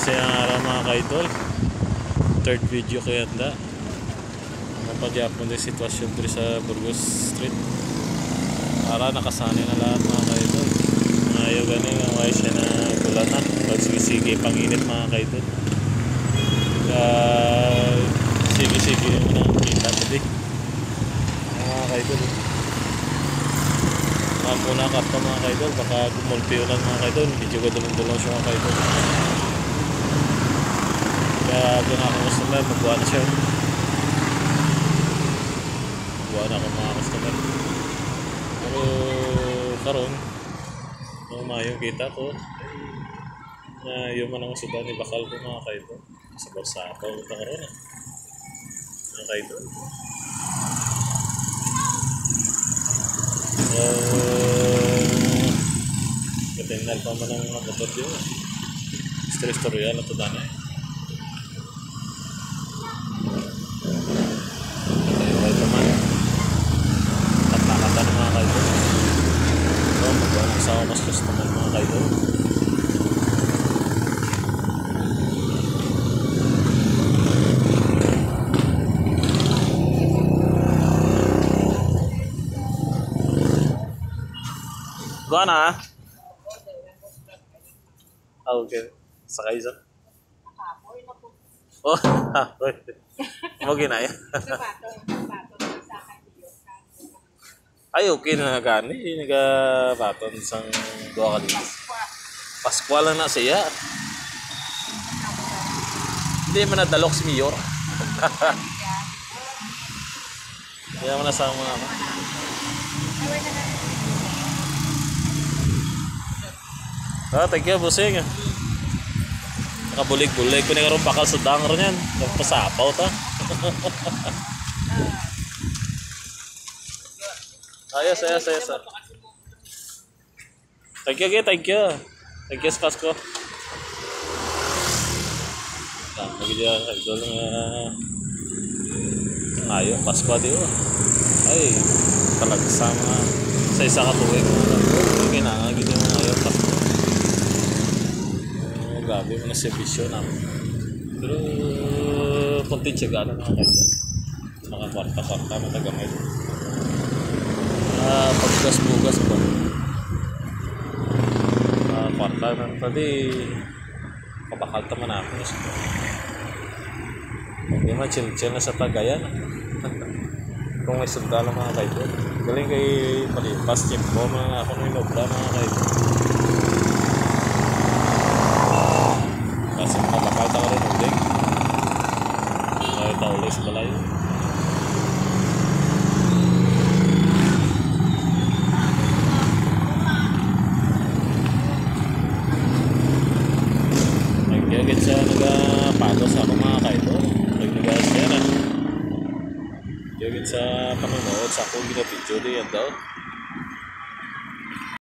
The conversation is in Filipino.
masayang araw mga kaidol. Third video ko yanda. Napagyapon din sitwasyon dito sa Burgos Street. Para nakasanay na lahat mga kaidol. Ayaw ganin ang wais siya na gulan na. Pagsigisigi panginit mga kaidol. Sige mo na kita today mga kaidol. Muna ka pa mga kaidol, baka gumulpi ulan mga kaidol. Medyo ka dulong siya mga kaidol. Kaya doon ako customer, magbuha na siya. Magbuha na ako mga customer. Pero karon nung mayong kita ko na yung manang sudan ni bakal ko mga kaidol. Sa Barsapaw ito karon mga kaidol. Katingnan pa man ang motor yun. Istorya na ito dana. Welcome. Tatlakatan mga kaidol. So, magbuha ng asawa mas customer mga kaidol. Buha na okay. Sakay sa? Oh, mo ginaya. Ay, okay na gani. Nagabaton sang dua ka dinis. Pascual na siya. Hindi man nadalok si Mayor. Kaya man nasama ako. Thank you, busing. Nakabulig-bulig ko na karoon bakal sa dangro niyan. Pasapaw ta. Ayos. Thank you. Thank you sa Pasko. Lagi dia idol ayo Pasko dio. Ay, talaga sama sa isa ka tuig. Okay na gid mo ayo Pasko. Grabe mo na servisyo namin. Pero konti tiyaga na mga kayo. Nakakwarta-kwarta na tagamay. Pagbugas ba? Kwarta na tadi. Kapakal taman namin. Hindi man chill na sa Tagayan. Kung may sundalo mga kayo. Galing kay Palipas, Chimbo, mga ako na yung obra mga kayo. Kasi kapakal ta ka rin ulit. Nakita ulit sa balay. Nagkagit siya nagpatos ako mga kaidol. Nagnagasya na. Nagkagit sa panonood sa akong ginapidyo din yan daw.